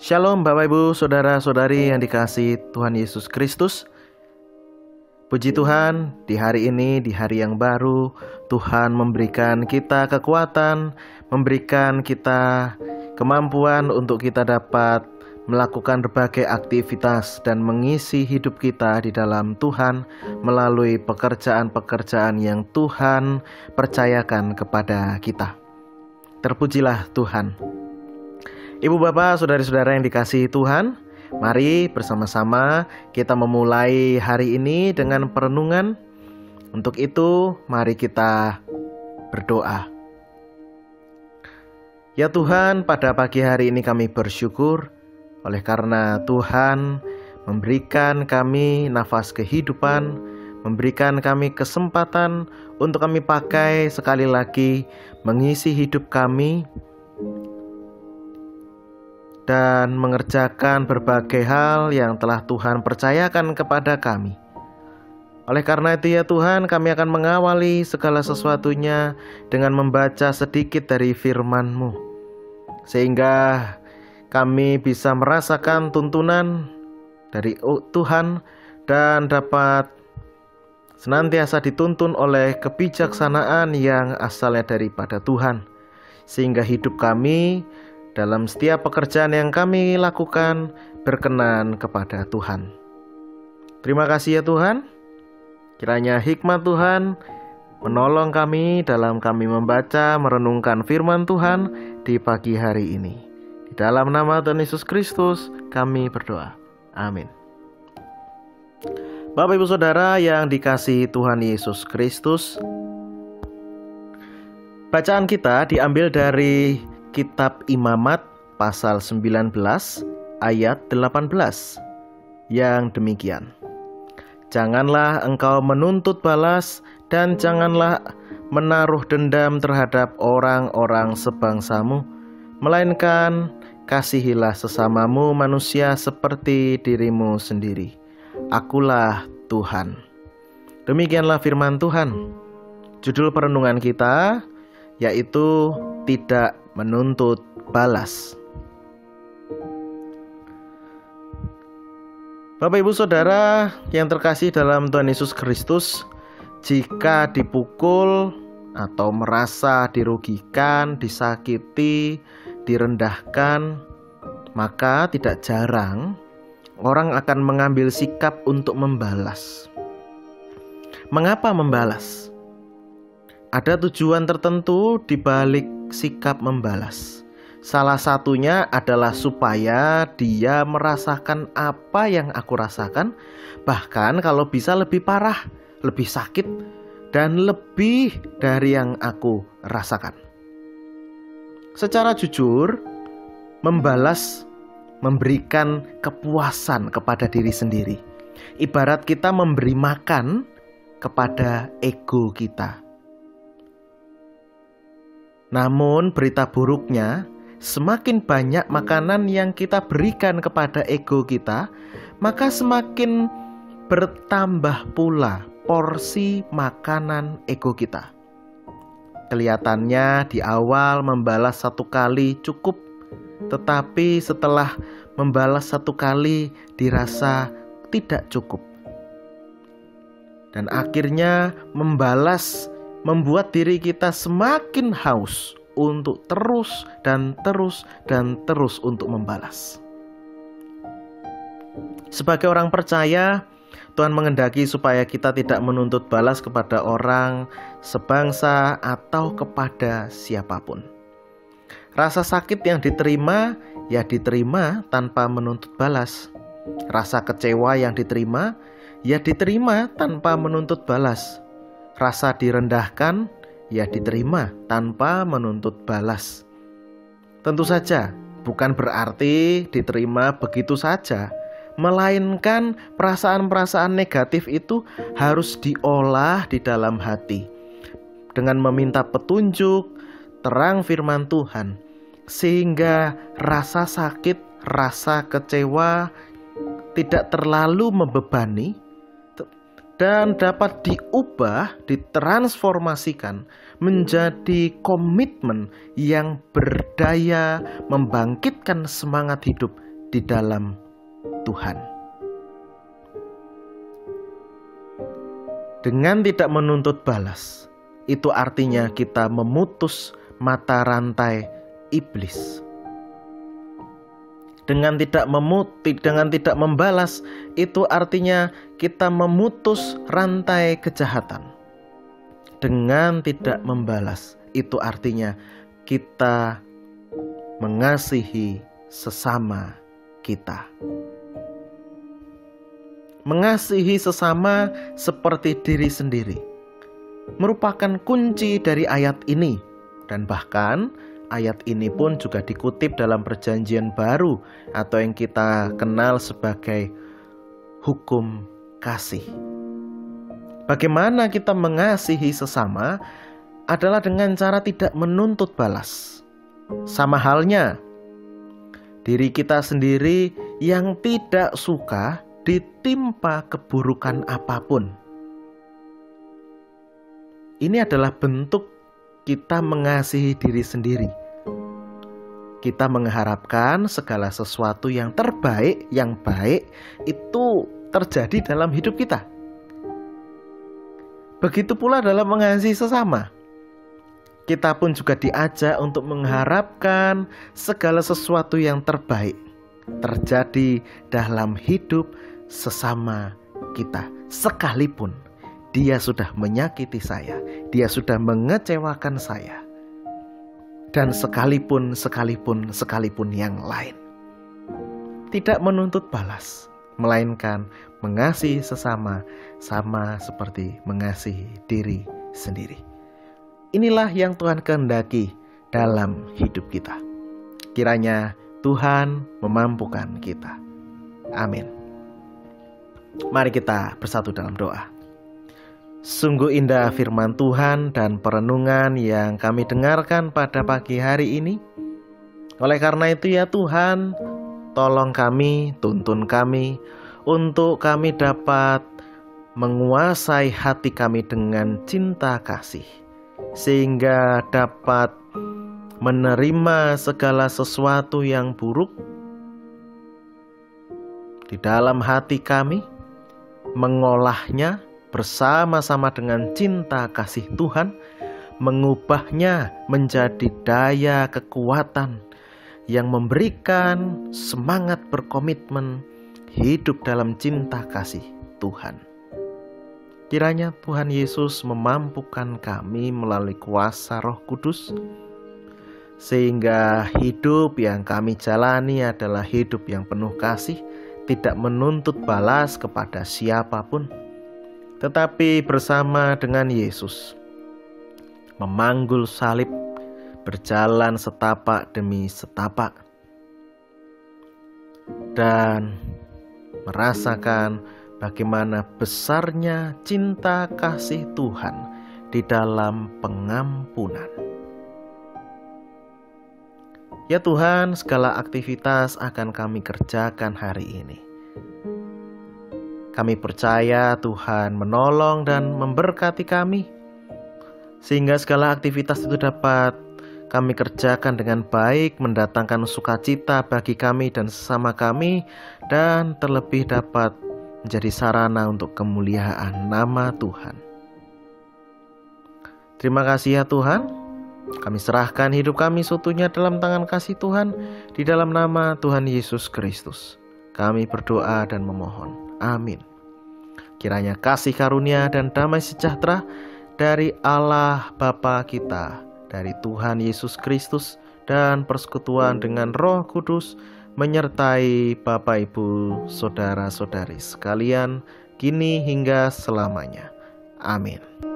Shalom Bapak Ibu, Saudara-saudari yang dikasihi Tuhan Yesus Kristus. Puji Tuhan, di hari ini, di hari yang baru, Tuhan memberikan kita kekuatan, memberikan kita kemampuan untuk kita dapat melakukan berbagai aktivitas dan mengisi hidup kita di dalam Tuhan melalui pekerjaan-pekerjaan yang Tuhan percayakan kepada kita. Terpujilah Tuhan. Ibu bapak, saudari-saudara yang dikasihi Tuhan, mari bersama-sama kita memulai hari ini dengan perenungan. Untuk itu, mari kita berdoa. Ya Tuhan, pada pagi hari ini kami bersyukur oleh karena Tuhan memberikan kami nafas kehidupan, memberikan kami kesempatan untuk kami pakai sekali lagi mengisi hidup kami dan mengerjakan berbagai hal yang telah Tuhan percayakan kepada kami. Oleh karena itu ya Tuhan, kami akan mengawali segala sesuatunya dengan membaca sedikit dari firman-Mu, sehingga kami bisa merasakan tuntunan dari Tuhan dan dapat senantiasa dituntun oleh kebijaksanaan yang asalnya daripada Tuhan, sehingga hidup kami dalam setiap pekerjaan yang kami lakukan berkenan kepada Tuhan. Terima kasih ya Tuhan. Kiranya hikmat Tuhan menolong kami dalam kami membaca, merenungkan firman Tuhan di pagi hari ini. Di dalam nama Tuhan Yesus Kristus kami berdoa. Amin. Bapak Ibu Saudara yang dikasihi Tuhan Yesus Kristus, bacaan kita diambil dari Kitab Imamat pasal 19 ayat 18 yang demikian. Janganlah engkau menuntut balas dan janganlah menaruh dendam terhadap orang-orang sebangsamu, melainkan kasihilah sesamamu manusia seperti dirimu sendiri. Akulah Tuhan. Demikianlah firman Tuhan. Judul perenungan kita yaitu tidak menuntut balas. Bapak Ibu Saudara yang terkasih dalam Tuhan Yesus Kristus, jika dipukul atau merasa dirugikan, disakiti, direndahkan, maka tidak jarang orang akan mengambil sikap untuk membalas. Mengapa membalas? Ada tujuan tertentu di balik sikap membalas. Salah satunya adalah supaya dia merasakan apa yang aku rasakan, bahkan kalau bisa lebih parah, lebih sakit, dan lebih dari yang aku rasakan. Secara jujur, membalas memberikan kepuasan kepada diri sendiri. Ibarat kita memberi makan kepada ego kita. Namun berita buruknya, semakin banyak makanan yang kita berikan kepada ego kita, maka semakin bertambah pula porsi makanan ego kita. Kelihatannya di awal membalas satu kali cukup, tetapi setelah membalas satu kali dirasa tidak cukup. Dan akhirnya membalas membuat diri kita semakin haus untuk terus dan terus dan terus untuk membalas. Sebagai orang percaya, Tuhan menghendaki supaya kita tidak menuntut balas kepada orang sebangsa atau kepada siapapun. Rasa sakit yang diterima, ya diterima tanpa menuntut balas. Rasa kecewa yang diterima, ya diterima tanpa menuntut balas. Rasa direndahkan, ya diterima tanpa menuntut balas. Tentu saja, bukan berarti diterima begitu saja, melainkan perasaan-perasaan negatif itu harus diolah di dalam hati dengan meminta petunjuk, terang firman Tuhan, sehingga rasa sakit, rasa kecewa tidak terlalu membebani dan dapat diubah, ditransformasikan menjadi komitmen yang berdaya membangkitkan semangat hidup di dalam Tuhan. Dengan tidak menuntut balas, itu artinya kita memutus mata rantai iblis. Dengan tidak membalas, itu artinya kita memutus rantai kejahatan. Dengan tidak membalas, itu artinya kita mengasihi sesama kita. Mengasihi sesama seperti diri sendiri merupakan kunci dari ayat ini, dan bahkan ayat ini pun juga dikutip dalam Perjanjian Baru atau yang kita kenal sebagai hukum kasih. Bagaimana kita mengasihi sesama adalah dengan cara tidak menuntut balas. Sama halnya diri kita sendiri yang tidak suka ditimpa keburukan apapun. Ini adalah bentuk kita mengasihi diri sendiri. Kita mengharapkan segala sesuatu yang terbaik, yang baik itu terjadi dalam hidup kita. Begitu pula dalam mengasihi sesama. Kita pun juga diajak untuk mengharapkan segala sesuatu yang terbaik terjadi dalam hidup sesama kita, sekalipun dia sudah menyakiti saya, dia sudah mengecewakan saya, dan sekalipun yang lain. Tidak menuntut balas, melainkan mengasihi sesama sama seperti mengasihi diri sendiri. Inilah yang Tuhan kehendaki dalam hidup kita. Kiranya Tuhan memampukan kita. Amin. Mari kita bersatu dalam doa. Sungguh indah firman Tuhan dan perenungan yang kami dengarkan pada pagi hari ini. Oleh karena itu ya Tuhan, tolong kami, tuntun kami untuk kami dapat menguasai hati kami dengan cinta kasih, sehingga dapat menerima segala sesuatu yang buruk di dalam hati kami, mengolahnya bersama-sama dengan cinta kasih Tuhan, mengubahnya menjadi daya kekuatan yang memberikan semangat berkomitmen hidup dalam cinta kasih Tuhan. Kiranya Tuhan Yesus memampukan kami melalui kuasa Roh Kudus, sehingga hidup yang kami jalani adalah hidup yang penuh kasih, tidak menuntut balas kepada siapapun, tetapi bersama dengan Yesus memanggul salib, berjalan setapak demi setapak, dan merasakan bagaimana besarnya cinta kasih Tuhan di dalam pengampunan. Ya Tuhan, segala aktivitas akan kami kerjakan hari ini. Kami percaya Tuhan menolong dan memberkati kami, sehingga segala aktivitas itu dapat kami kerjakan dengan baik, mendatangkan sukacita bagi kami dan sesama kami, dan terlebih dapat menjadi sarana untuk kemuliaan nama Tuhan. Terima kasih ya Tuhan, kami serahkan hidup kami seutuhnya dalam tangan kasih Tuhan, di dalam nama Tuhan Yesus Kristus kami berdoa dan memohon. Amin. Kiranya kasih karunia dan damai sejahtera dari Allah Bapa kita, dari Tuhan Yesus Kristus, dan persekutuan dengan Roh Kudus menyertai Bapak Ibu saudara-saudari sekalian kini hingga selamanya. Amin.